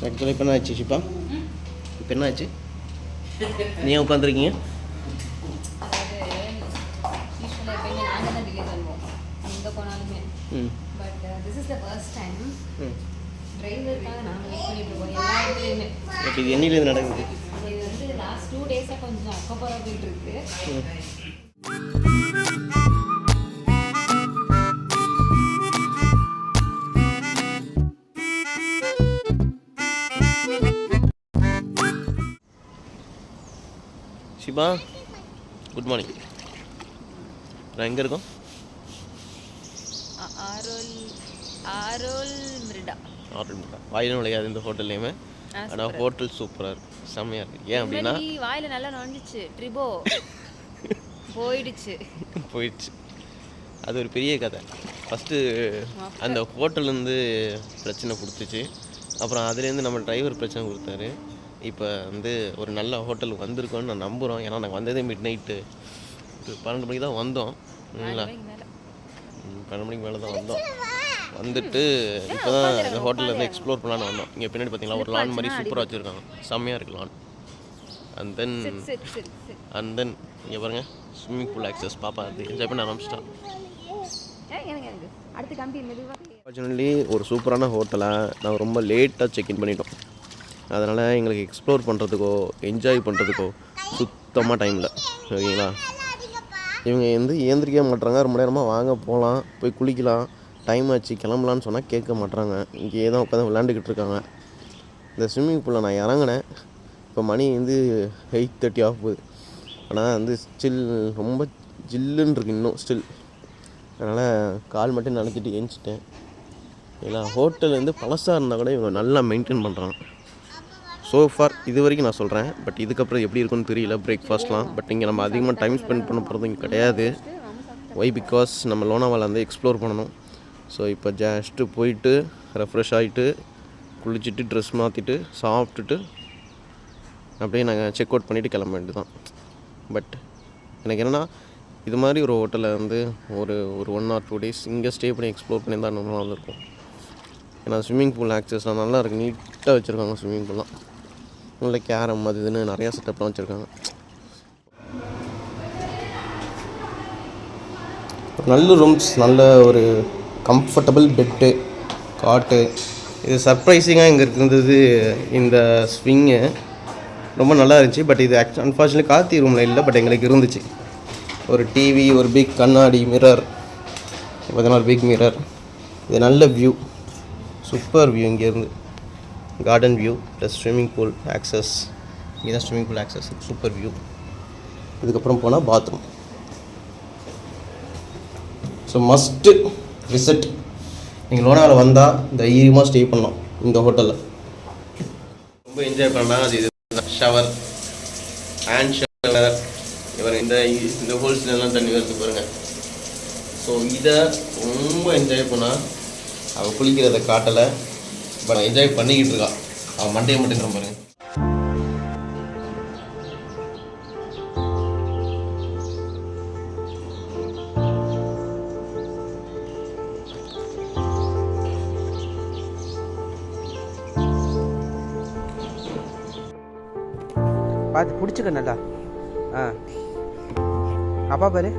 ஆக்சுவலாக இப்போ என்ன ஆச்சு ஷிப்பா? இப்போ என்ன ஆச்சு? நீ ஏன் உட்காந்துருக்கீங்க? இப்போ இது என்னிலேருந்து நடக்குது? இது வந்து லாஸ்ட் 2 டேஸாக கொஞ்சம் அக்கப்போரா போயிட்டு இருக்கு. ஷிபா குட் மார்னிங். நான் எங்கே இருக்கோம்? ஆரோல் மிரிடா. வாயிலும் விளையாது இந்த ஹோட்டல்லையுமே. ஆனால் ஹோட்டல் சூப்பராக இருக்குது, செம்மையாக இருக்குது. ஏன் அப்படின்னா வாயில நல்லா நுழைஞ்சிச்சு, ட்ரிபோ போயிடுச்சு. அது ஒரு பெரிய கதை. ஃபஸ்ட்டு அந்த ஹோட்டல்லேருந்து பிரச்சனை கொடுத்துச்சு, அப்புறம் அதுலேருந்து நம்ம டிரைவர் பிரச்சனை கொடுத்தாரு. இப்போ வந்து ஒரு நல்ல ஹோட்டலுக்கு வந்திருக்கோன்னு நான் நம்புகிறோம். ஏன்னா நாங்கள் வந்ததே மிட் நைட்டு 12 மணிக்கு தான் வந்தோம். இல்லைங்களா, 12 மணிக்கு மேலே தான் வந்தோம். வந்துட்டு இப்போ தான் இந்த ஹோட்டலில் வந்து எக்ஸ்ப்ளோர் பண்ணலான்னு வந்தோம். இங்கே பின்னாடி பார்த்தீங்களா ஒரு லான் மாதிரி சூப்பராக வச்சுருக்காங்க, செம்மையாக இருக்குது லான். அண்ட் தென் இங்கே பாருங்கள் ஸ்விம்மிங் பூல் ஆக்சஸ். பாப்பா அது என்ஜாய் பண்ண ஆரம்பிச்சிட்டான். அன்ஃபார்ச்சுனேட்லி ஒரு சூப்பரான ஹோட்டலை நாங்கள் ரொம்ப லேட்டாக செக்இன் பண்ணிட்டோம். அதனால் எங்களுக்கு எக்ஸ்ப்ளோர் பண்ணுறதுக்கோ என்ஜாய் பண்ணுறதுக்கோ சுத்தமாக டைம் இல்லை. ஓகேங்களா, இவங்க வந்து ஏந்திரிக்க மாட்டுறாங்க. ரொம்ப நேரமாக வாங்க போகலாம், போய் குளிக்கலாம், டைம் ஆச்சு கிளம்பலான்னு சொன்னால் கேட்க மாட்டுறாங்க. இங்கேயே தான் உட்காந்து விளையாண்டுக்கிட்டு இருக்காங்க. இந்த ஸ்விம்மிங் பூலில் நான் இறங்கினேன். இப்போ மணி வந்து 8:30 ஆகுது. ஆனால் வந்து ஸ்டில் ரொம்ப ஜில்லுன்னு இருக்குது இன்னும் ஸ்டில். அதனால் கால் மட்டும் நினச்சிட்டு ஏஞ்சிட்டேன். ஏன்னா ஹோட்டல் வந்து பழசாக இருந்தால் கூட இவங்க நல்லா மெயின்டைன் பண்ணுறாங்க ஸோ ஃபார். இது வரைக்கும் நான் சொல்கிறேன். பட் இதுக்கப்புறம் எப்படி இருக்குன்னு தெரியல பிரேக்ஃபாஸ்ட்லாம். பட் இங்கே நம்ம அதிகமாக டைம் ஸ்பெண்ட் பண்ண போகிறது இங்கே கிடையாது. ஒய் பிகாஸ் நம்ம லோனாவாலா வந்து எக்ஸ்ப்ளோர் பண்ணணும். ஸோ இப்போ ஜஸ்ட்டு போயிட்டு ரெஃப்ரெஷ் ஆகிட்டு குளிச்சுட்டு ட்ரெஸ் மாற்றிட்டு சாப்பிட்டுட்டு அப்படியே நாங்கள் செக் அவுட் பண்ணிவிட்டு கிளம்ப வேண்டியது தான். பட் எனக்கு என்னென்னா இது மாதிரி ஒரு ஹோட்டலில் வந்து ஒரு 1 or 2 days இங்கே ஸ்டே பண்ணி எக்ஸ்ப்ளோர் பண்ணி தான் நல்லா வந்திருக்கும். ஏன்னா ஸ்விம்மிங் பூல் ஆக்சஸ்லாம் நல்லா இருக்குது, நீட்டாக வச்சுருக்காங்க. ஸ்விம்மிங் பூல்லாம் நல்ல கேரம் அது இதுன்னு நிறையா செட்டப்லாம் வச்சுருக்காங்க. நல்ல ரூம்ஸ், நல்ல ஒரு கம்ஃபர்டபுள் பெட்டு, காட்டு. இது சர்ப்ரைசிங்காக இங்கே இருந்தது. இந்த ஸ்விங்கு ரொம்ப நல்லா இருந்துச்சு. பட் இது அன்ஃபார்ச்சுனேட்லி கார்த்தி ரூமில் இல்லை, பட் எங்களுக்கு இருந்துச்சு. ஒரு டிவி, ஒரு பிக் கண்ணாடி மிரர், பார்த்தீங்கன்னா ஒரு பிக் மிரர். இது நல்ல வியூ, சூப்பர் வியூ. இங்கேருந்து garden view plus swimming pool access. இங்கே தான் swimming pool access, super view. இதுக்கப்புறம் போனால் பாத்ரூம். So must visit. நீங்கள் லோனாவாலா வந்தால் தைரியமாக ஸ்டே பண்ணலாம் இந்த ஹோட்டலில். ரொம்ப என்ஜாய் பண்ணலாம். அது இது ஷவர், ஹேண்ட் ஷவர். இவர் இந்த ஹோல்ஸ்லாம் தண்ணி வருது பாருங்கள். ஸோ இதை ரொம்ப என்ஜாய் பண்ணால் அவள் குளிக்கிறத காட்டலை, பட் என்ஜாய் பண்ணிக்கிட்டு இருக்கா. அவன் மண்டையை மட்டும் பாருங்க. பார்த்து பிடிச்சிக்க நல்லா. அப்பா பாரு.